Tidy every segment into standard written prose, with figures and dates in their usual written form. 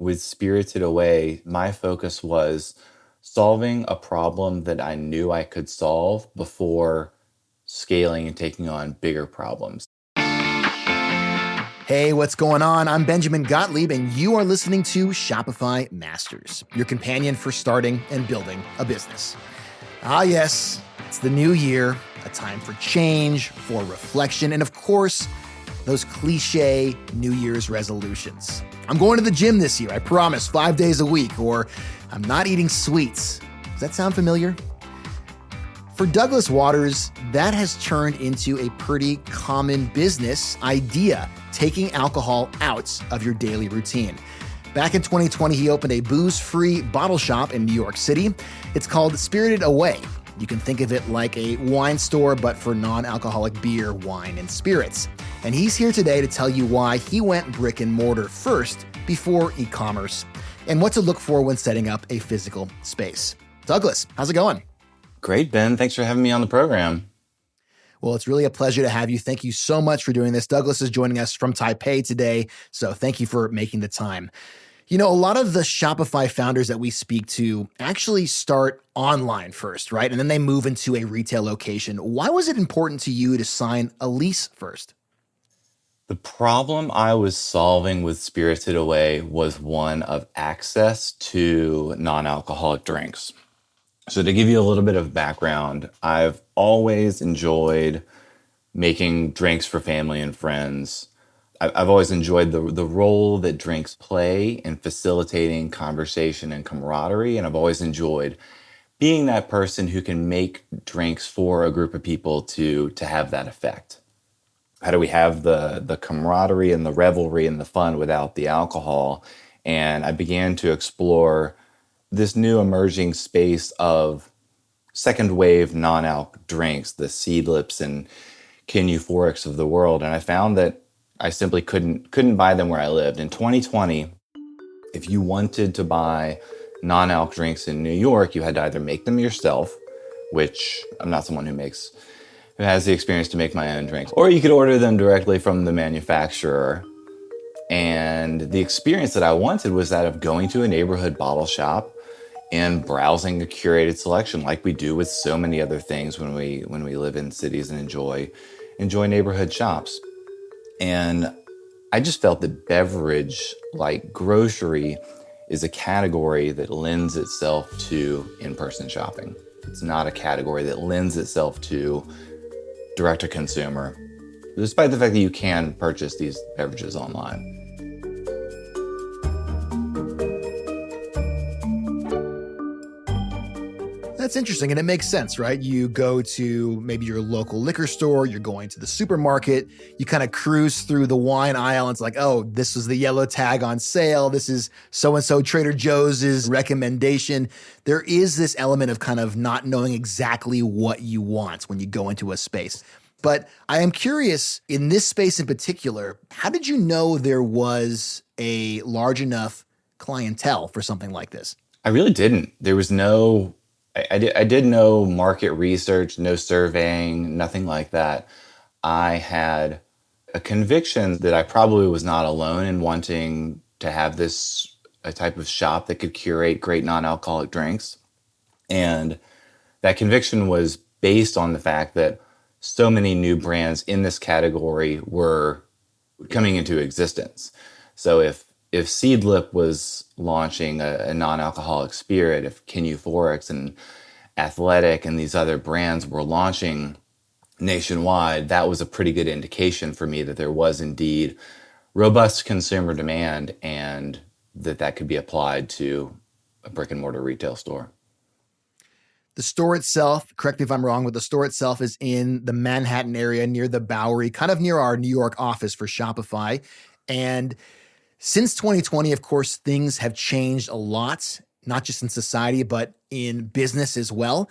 With Spirited Away, my focus was solving a problem that I knew I could solve before scaling and taking on bigger problems. Hey, what's going on? I'm Benjamin Gottlieb, and you are listening to Shopify Masters, your companion for starting and building a business. Ah, yes, it's the new year, a time for change, for reflection, and of course, those cliche New Year's resolutions. I'm going to the gym this year, I promise, 5 days a week, or I'm not eating sweets. Does that sound familiar? For Douglas Waters, that has turned into a pretty common business idea, taking alcohol out of your daily routine. Back in 2020, he opened a booze-free bottle shop in New York City. It's called Spirited Away. You can think of it like a wine store, but for non-alcoholic beer, wine, and spirits. And he's here today to tell you why he went brick and mortar first before e-commerce, and what to look for when setting up a physical space. Douglas, how's it going? Great, Ben. Thanks for having me on the program. Well, it's really a pleasure to have you. Thank you so much for doing this. Douglas is joining us from Taipei today, so thank you for making the time. You know, a lot of the Shopify founders that we speak to actually start online first, right? And then they move into a retail location. Why was it important to you to sign a lease first? The problem I was solving with Spirited Away was one of access to non-alcoholic drinks. So to give you a little bit of background, I've always enjoyed making drinks for family and friends. I've always enjoyed the role that drinks play in facilitating conversation and camaraderie. And I've always enjoyed being that person who can make drinks for a group of people to have that effect. How do we have the camaraderie and the revelry and the fun without the alcohol? And I began to explore this new emerging space of second wave non-alc drinks, the Seedlips and Kin Euphorics of the world. And I found that I simply couldn't buy them where I lived. In 2020, if you wanted to buy non-alc drinks in New York, you had to either make them yourself, which I'm not someone who has the experience to make my own drinks, or you could order them directly from the manufacturer. And the experience that I wanted was that of going to a neighborhood bottle shop and browsing a curated selection like we do with so many other things when we live in cities and enjoy neighborhood shops. And I just felt that beverage, like grocery, is a category that lends itself to in-person shopping. It's not a category that lends itself to direct-to-consumer, despite the fact that you can purchase these beverages online. That's interesting, and it makes sense, right? You go to maybe your local liquor store, you're going to the supermarket, you kind of cruise through the wine aisle, and it's like, oh, this was the yellow tag on sale, this is so-and-so Trader Joe's recommendation. There is this element of kind of not knowing exactly what you want when you go into a space. But I am curious, in this space in particular, how did you know there was a large enough clientele for something like this? I really didn't. There was no... I did no market research, no surveying, nothing like that. I had a conviction that I probably was not alone in wanting to have a type of shop that could curate great non-alcoholic drinks. And that conviction was based on the fact that so many new brands in this category were coming into existence. So if Seedlip was launching a non-alcoholic spirit, if Kin Euphorics and Athletic and these other brands were launching nationwide, that was a pretty good indication for me that there was indeed robust consumer demand and that could be applied to a brick and mortar retail store. The store itself, correct me if I'm wrong, but the store itself is in the Manhattan area near the Bowery, kind of near our New York office for Shopify. And since 2020, of course, things have changed a lot, not just in society, but in business as well.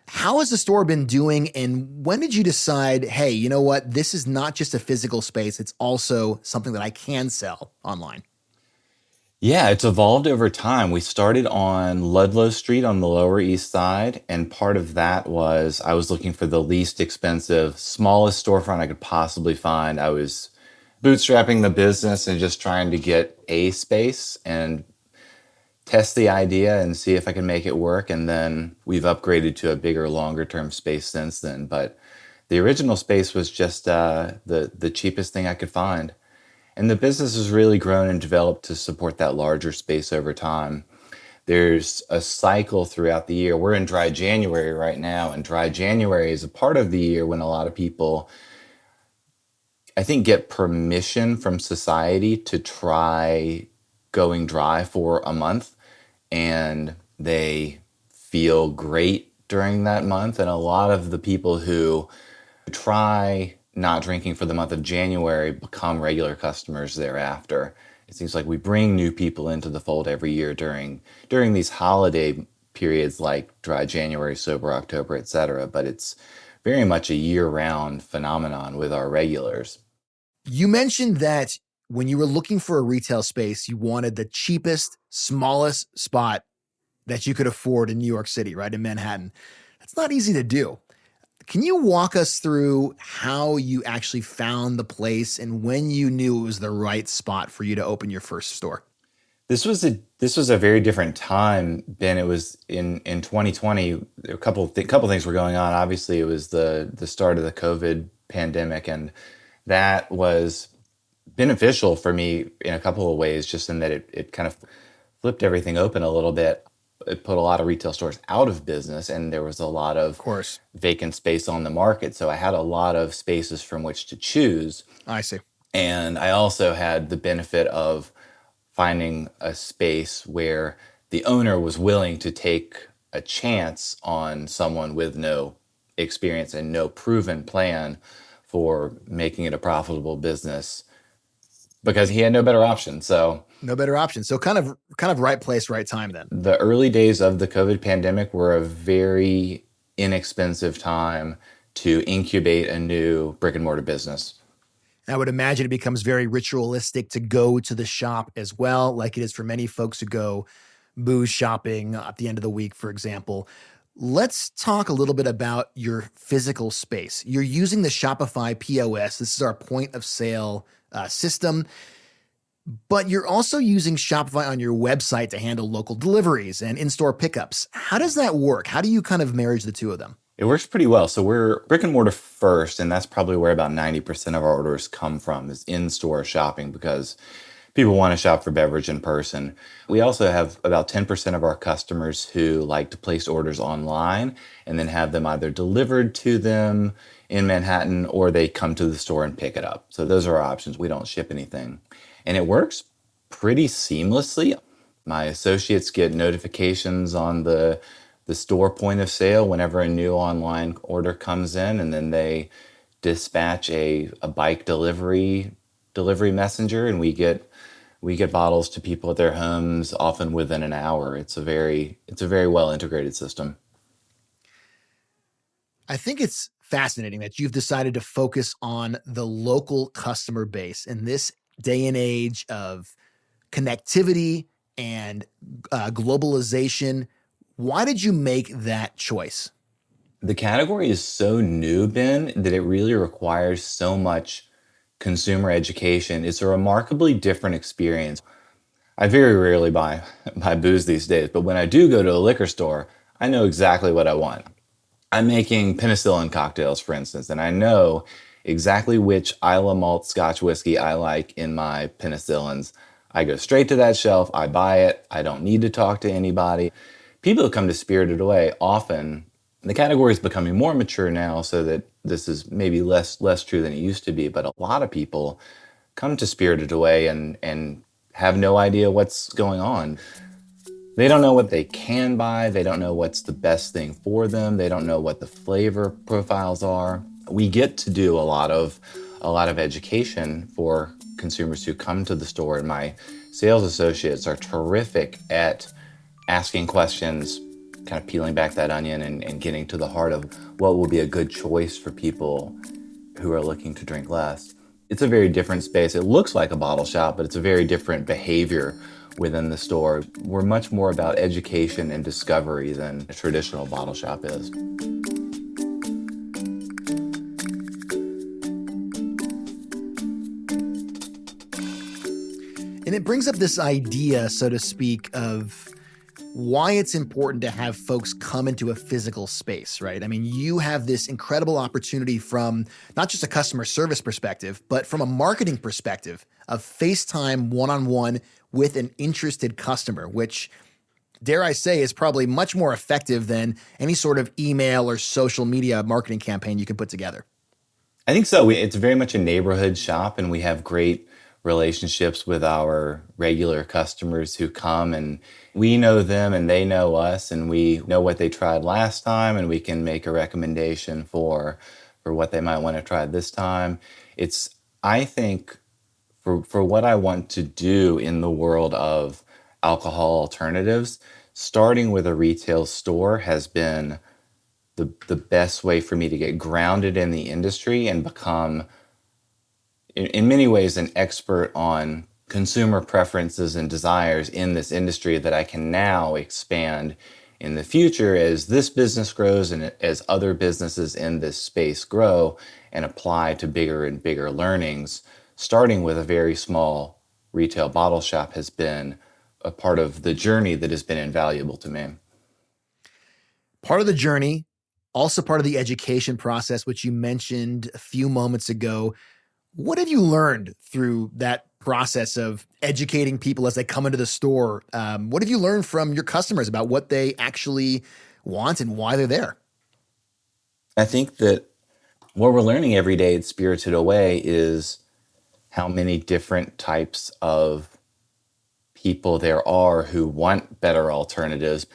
How has the store been doing, and when did you decide, hey, you know what, this is not just a physical space, it's also something that I can sell online? Yeah, it's evolved over time. We started on Ludlow Street on the Lower East Side, and part of that was I was looking for the least expensive, smallest storefront I could possibly find. I was bootstrapping the business and just trying to get a space and test the idea and see if I can make it work. And then we've upgraded to a bigger, longer term space since then. But the original space was just the cheapest thing I could find. And the business has really grown and developed to support that larger space over time. There's a cycle throughout the year. We're in dry January right now, and dry January is a part of the year when a lot of people, I think, get permission from society to try going dry for a month, and they feel great during that month. And a lot of the people who try not drinking for the month of January become regular customers thereafter. It seems like we bring new people into the fold every year during these holiday periods like dry January, sober October, etc. But it's very much a year-round phenomenon with our regulars. You mentioned that when you were looking for a retail space, you wanted the cheapest, smallest spot that you could afford in New York City, right? In Manhattan. That's not easy to do. Can you walk us through how you actually found the place and when you knew it was the right spot for you to open your first store? This was a very different time, Ben. It was in 2020. A couple things were going on. Obviously, it was the start of the COVID pandemic, and that was beneficial for me in a couple of ways, just in that it kind of flipped everything open a little bit. It put a lot of retail stores out of business, and there was a lot Of of course. vacant space on the market. So I had a lot of spaces from which to choose. I see. And I also had the benefit of finding a space where the owner was willing to take a chance on someone with no experience and no proven plan for making it a profitable business because he had no better option. So No better option. So kind of right place, right time then. the early days of the COVID pandemic were a very inexpensive time to incubate a new brick and mortar business. I would imagine it becomes very ritualistic to go to the shop as well, like it is for many folks who go booze shopping at the end of the week, for example. Let's talk a little bit about your physical space. You're using the Shopify POS. This is our point of sale system, but you're also using Shopify on your website to handle local deliveries and in-store pickups. How does that work? How do you kind of marriage the two of them? It works pretty well. So we're brick and mortar first, and that's probably where about 90% of our orders come from is in-store shopping because people want to shop for beverage in person. We also have about 10% of our customers who like to place orders online and then have them either delivered to them in Manhattan or they come to the store and pick it up. So those are our options. We don't ship anything. And it works pretty seamlessly. My associates get notifications on the store point of sale whenever a new online order comes in, and then they dispatch a bike delivery messenger, and we get bottles to people at their homes often within an hour. It's a very well integrated system. I think it's fascinating that you've decided to focus on the local customer base in this day and age of connectivity and globalization. Why did you make that choice? The category is so new, Ben, that it really requires so much consumer education. It's a remarkably different experience. I very rarely buy booze these days, but when I do go to a liquor store, I know exactly what I want. I'm making penicillin cocktails, for instance, and I know exactly which Isla malt Scotch whiskey I like in my penicillins. I go straight to that shelf, I buy it, I don't need to talk to anybody. People who come to Spirited Away often, the category is becoming more mature now so that this is maybe less true than it used to be, but a lot of people come to Spirited Away and have no idea what's going on. They don't know what they can buy. They don't know what's the best thing for them. They don't know what the flavor profiles are. We get to do a lot of education for consumers who come to the store, and my sales associates are terrific at asking questions, kind of peeling back that onion and getting to the heart of what will be a good choice for people who are looking to drink less. It's a very different space. It looks like a bottle shop, but it's a very different behavior within the store. We're much more about education and discovery than a traditional bottle shop is. And it brings up this idea, so to speak, of why it's important to have folks come into a physical space, right? I mean, you have this incredible opportunity from not just a customer service perspective, but from a marketing perspective of FaceTime one-on-one with an interested customer, which, dare I say, is probably much more effective than any sort of email or social media marketing campaign you can put together. I think so. It's very much a neighborhood shop, and we have great relationships with our regular customers who come, and we know them and they know us, and we know what they tried last time, and we can make a recommendation for what they might want to try this time. It's, I think, for what I want to do in the world of alcohol alternatives, starting with a retail store has been the best way for me to get grounded in the industry and become, in many ways, an expert on consumer preferences and desires in this industry that I can now expand in the future as this business grows and as other businesses in this space grow, and apply to bigger and bigger learnings. Starting with a very small retail bottle shop has been a part of the journey that has been invaluable to me. Part of the journey, also part of the education process, which you mentioned a few moments ago. What have you learned through that process of educating people as they come into the store? What have you learned from your customers about what they actually want and why they're there? I think that what we're learning every day at Spirited Away is how many different types of people there are who want better alternatives.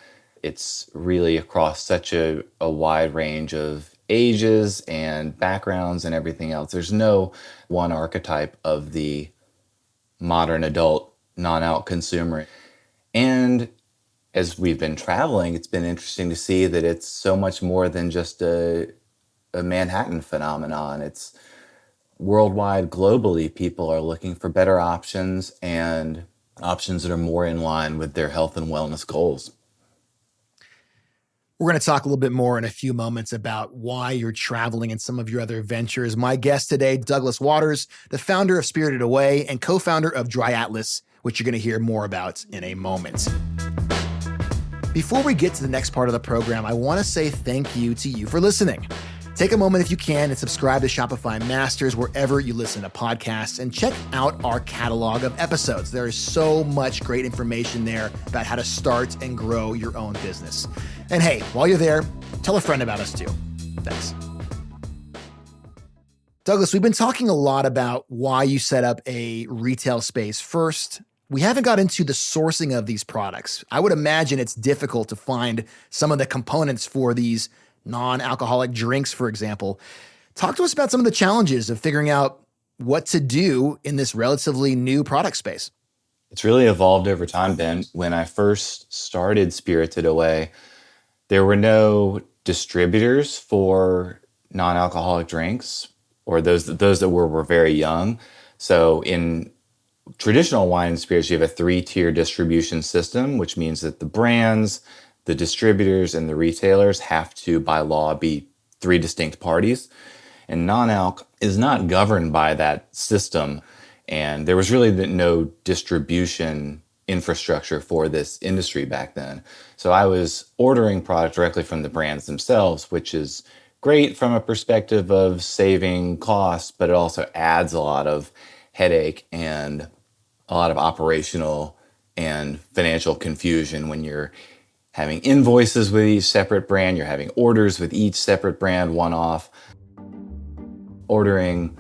It's really across such a wide range of ages and backgrounds and everything else. There's no one archetype of the modern adult non-alc consumer. And as we've been traveling, it's been interesting to see that it's so much more than just a Manhattan phenomenon. It's worldwide, globally, people are looking for better options and options that are more in line with their health and wellness goals. We're going to talk a little bit more in a few moments about why you're traveling and some of your other ventures. My guest today, Douglas Waters, the founder of Spirited Away and co-founder of Dry Atlas, which you're going to hear more about in a moment. Before we get to the next part of the program, I want to say thank you to you for listening. Take a moment if you can and subscribe to Shopify Masters wherever you listen to podcasts, and check out our catalog of episodes. There is so much great information there about how to start and grow your own business. And hey, while you're there, tell a friend about us too. Thanks. Douglas, we've been talking a lot about why you set up a retail space. First, we haven't got into the sourcing of these products. I would imagine it's difficult to find some of the components for these non-alcoholic drinks, for example. Talk to us about some of the challenges of figuring out what to do in this relatively new product space. It's really evolved over time, Ben. When I first started Spirited Away, there were no distributors for non-alcoholic drinks, or those that were very young. So in traditional wine and spirits, you have a 3-tier distribution system, which means that the brands, the distributors, and the retailers have to, by law, be 3 distinct parties. And non-alc is not governed by that system. And there was really no distribution infrastructure for this industry back then. So I was ordering product directly from the brands themselves, which is great from a perspective of saving costs, but it also adds a lot of headache and a lot of operational and financial confusion when you're having invoices with each separate brand, you're having orders with each separate brand one-off, ordering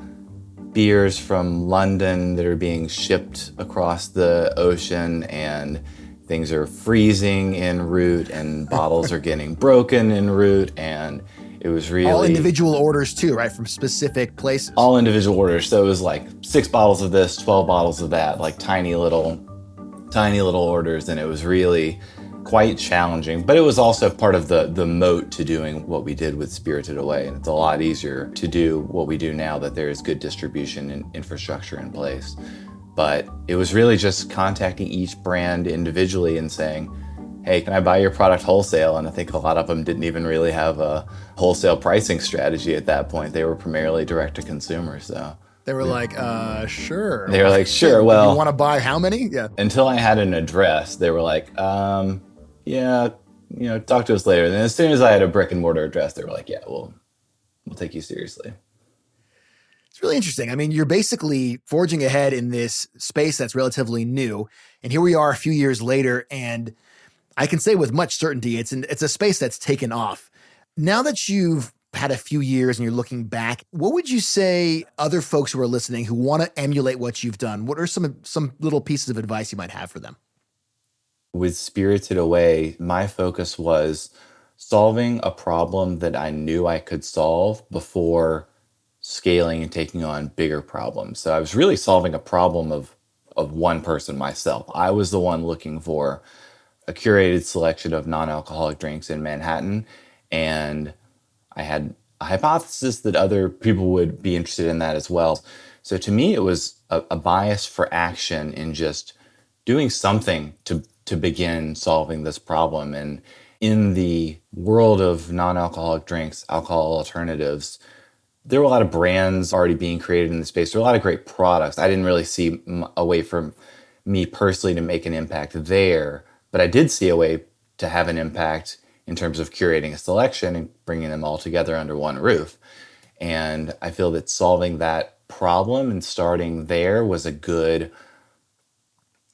beers from London that are being shipped across the ocean, and things are freezing en route and bottles are getting broken en route, and it was really... All individual orders too, right? From specific places. All individual orders. So it was like 6 bottles of this, 12 bottles of that, like tiny little orders, and it was really quite challenging, but it was also part of the moat to doing what we did with Spirited Away. And it's a lot easier to do what we do now that there is good distribution and infrastructure in place. But it was really just contacting each brand individually and saying, hey, can I buy your product wholesale? And I think a lot of them didn't even really have a wholesale pricing strategy at that point. They were primarily direct to consumer. So they were like, sure. They were like, sure, well. You want to buy how many? Yeah. Until I had an address, they were like, yeah, talk to us later. And then as soon as I had a brick and mortar address, they were like, yeah, we'll take you seriously. It's really interesting. I mean, you're basically forging ahead in this space that's relatively new. And here we are a few years later, and I can say with much certainty it's a space that's taken off. Now that you've had a few years and you're looking back, what would you say other folks who are listening who want to emulate what you've done? What are some little pieces of advice you might have for them? With Spirited Away, my focus was solving a problem that I knew I could solve before scaling and taking on bigger problems. So I was really solving a problem of one person, myself. I was the one looking for a curated selection of non-alcoholic drinks in Manhattan, and I had a hypothesis that other people would be interested in that as well. So to me, it was a bias for action in just doing something to begin solving this problem. And in the world of non-alcoholic drinks, alcohol alternatives, there were a lot of brands already being created in the space. There were a lot of great products. I didn't really see a way for me personally to make an impact there, but I did see a way to have an impact in terms of curating a selection and bringing them all together under one roof. And I feel that solving that problem and starting there was a good,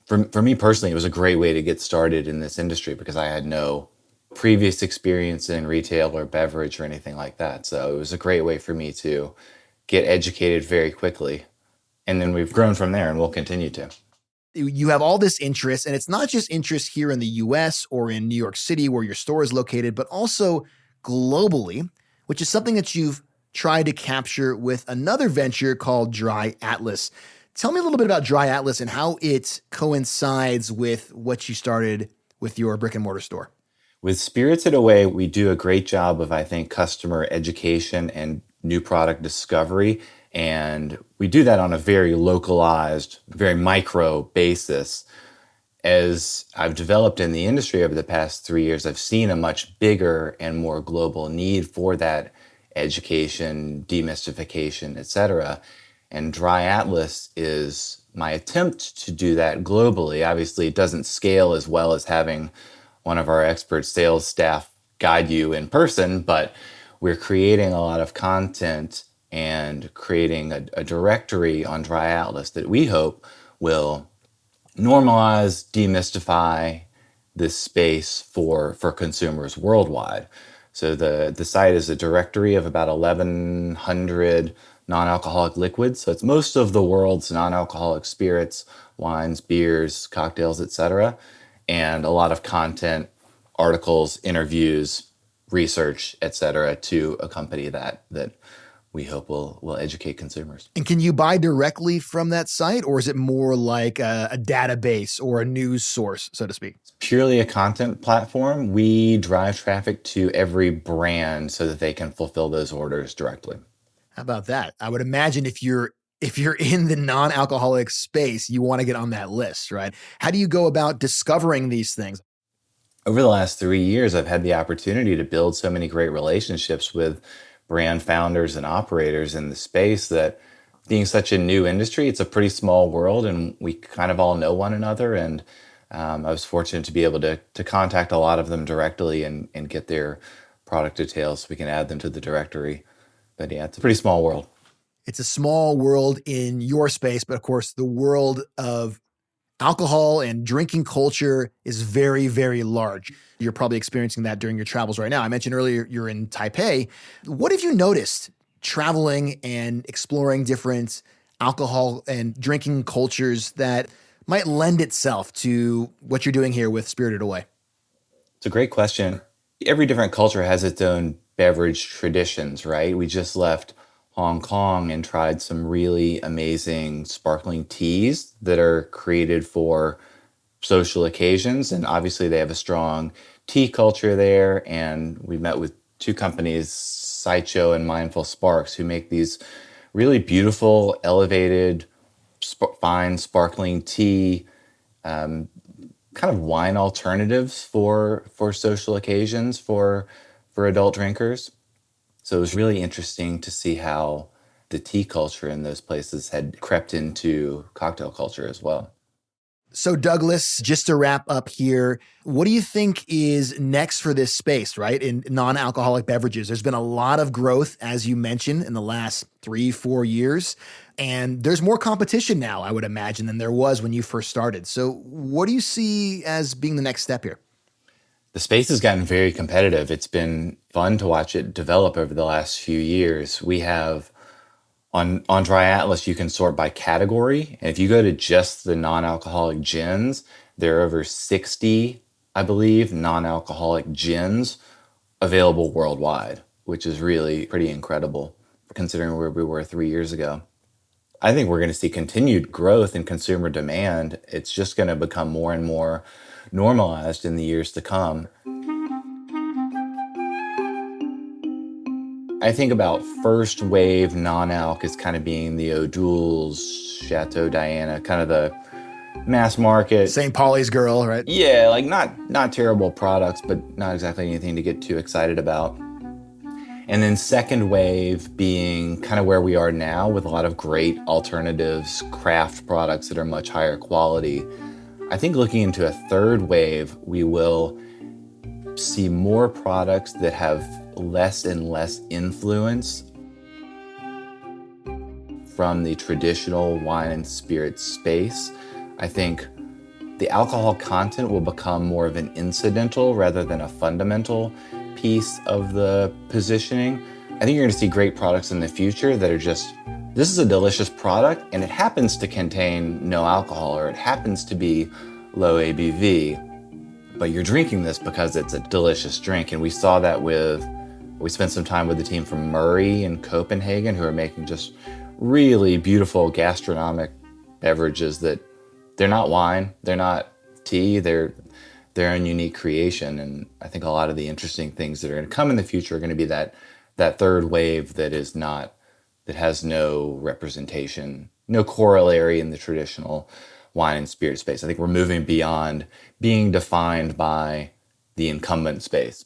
for me personally, it was a great way to get started in this industry because I had no previous experience in retail or beverage or anything like that. So it was a great way for me to get educated very quickly. And then we've grown from there and we'll continue to. You have all this interest, and it's not just interest here in the US or in New York City where your store is located, but also globally, which is something that you've tried to capture with another venture called Dry Atlas. Tell me a little bit about Dry Atlas and how it coincides with what you started with your brick and mortar store. With Spirited Away, we do a great job of, I think, customer education and new product discovery. And we do that on a very localized, very micro basis. As I've developed in the industry over the past 3 years, I've seen a much bigger and more global need for that education, demystification, etc. And Dry Atlas is my attempt to do that globally. Obviously, it doesn't scale as well as having one of our expert sales staff guide you in person, but we're creating a lot of content and creating a directory on Dry Atlas that we hope will normalize, demystify this space for consumers worldwide. So the site is a directory of about 1,100 non-alcoholic liquids. So it's most of the world's non-alcoholic spirits, wines, beers, cocktails, etc., and a lot of content, articles, interviews, research, etc., to accompany that we hope will educate consumers. And can you buy directly from that site, or is it more like a database or a news source, so to speak? Purely a content platform. We drive traffic to every brand so that they can fulfill those orders directly. How about that? I would imagine if you're in the non-alcoholic space, you want to get on that list, right? How do you go about discovering these things? Over the last 3 years, I've had the opportunity to build so many great relationships with brand founders and operators in the space that being such a new industry, it's a pretty small world and we kind of all know one another. And I was fortunate to be able to contact a lot of them directly and get their product details so we can add them to the directory. But yeah, it's a pretty small world. It's a small world in your space, but of course, the world of alcohol and drinking culture is very, very large. You're probably experiencing that during your travels right now. I mentioned earlier you're in Taipei. What have you noticed traveling and exploring different alcohol and drinking cultures that might lend itself to what you're doing here with Spirited Away? It's a great question. Every different culture has its own beverage traditions, right? We just left Hong Kong and tried some really amazing sparkling teas that are created for social occasions. And obviously, they have a strong tea culture there. And we met with two companies, Saicho and Mindful Sparks, who make these really beautiful, elevated, fine, sparkling tea kind of wine alternatives for social occasions for adult drinkers. So it was really interesting to see how the tea culture in those places had crept into cocktail culture as well. So Douglas, just to wrap up here, what do you think is next for this space, right? In non-alcoholic beverages, there's been a lot of growth, as you mentioned, in the last 3-4 years. And there's more competition now, I would imagine, than there was when you first started. So what do you see as being the next step here? The space has gotten very competitive. It's been fun to watch it develop over the last few years. We have on Dry Atlas, you can sort by category. And if you go to just the non-alcoholic gins, there are over 60, I believe, non-alcoholic gins available worldwide, which is really pretty incredible considering where we were 3 years ago. I think we're going to see continued growth in consumer demand. It's just going to become more and more normalized in the years to come. I think about first wave non-alc as kind of being the O'Doul's, Chateau Diana, kind of the mass market. St. Pauli's Girl, right? Yeah, like not terrible products, but not exactly anything to get too excited about. And then second wave being kind of where we are now with a lot of great alternatives, craft products that are much higher quality. I think looking into a third wave, we will see more products that have less and less influence from the traditional wine and spirit space. I think the alcohol content will become more of an incidental rather than a fundamental piece of the positioning. I think you're going to see great products in the future that are just, this is a delicious product and it happens to contain no alcohol or it happens to be low ABV, but you're drinking this because it's a delicious drink. And we saw that we spent some time with the team from Murray in Copenhagen who are making just really beautiful gastronomic beverages that they're not wine, they're not tea, they're their own unique creation. And I think a lot of the interesting things that are going to come in the future are going to be that third wave that has no representation, no corollary in the traditional wine and spirit space. I think we're moving beyond being defined by the incumbent space.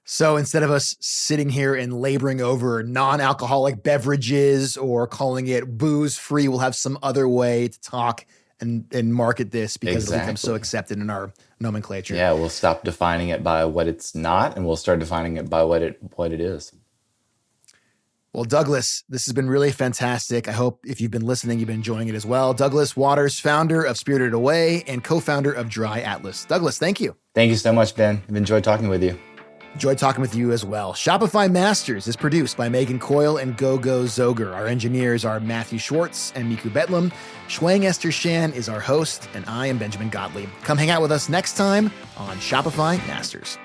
So instead of us sitting here and laboring over non-alcoholic beverages or calling it booze free, we'll have some other way to talk and market this because it'll become so accepted in our nomenclature. Yeah, we'll stop defining it by what it's not and we'll start defining it by what it is. Well, Douglas, this has been really fantastic. I hope if you've been listening, you've been enjoying it as well. Douglas Waters, founder of Spirited Away and co-founder of Dry Atlas. Douglas, thank you. Thank you so much, Ben. I've enjoyed talking with you. Enjoyed talking with you as well. Shopify Masters is produced by Megan Coyle and Gogo Zoger. Our engineers are Matthew Schwartz and Miku Betlam. Shuang Esther Shan is our host, and I am Benjamin Gottlieb. Come hang out with us next time on Shopify Masters.